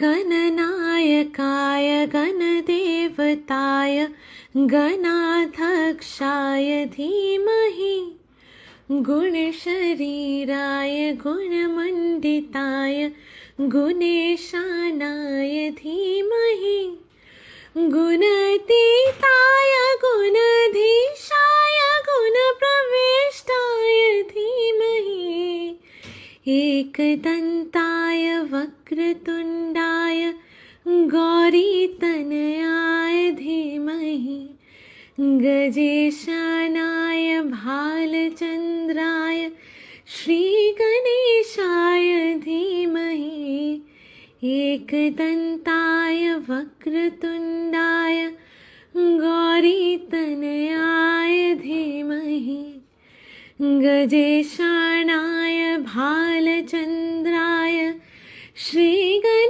गणनायकाय गणदेवताय गणाध्यक्षाय धीमहि गुणशरीराय गुणमण्डिताय गुणेशानाय धीमहि गुणातीताय गुणाधीशाय गुणप्रविष्टाय धीमहि एकदन्ताय वक्रतुण्डाय गौरीतनयाय धीमहि गजेशानाय भालचन्द्राय श्रीगणेशाय धीमहि एकदन्ताय वक्रतुण्डाय गौरीतनयाय धीमहि गजेशानाय भालचन्द्राय श्रीगणेशाय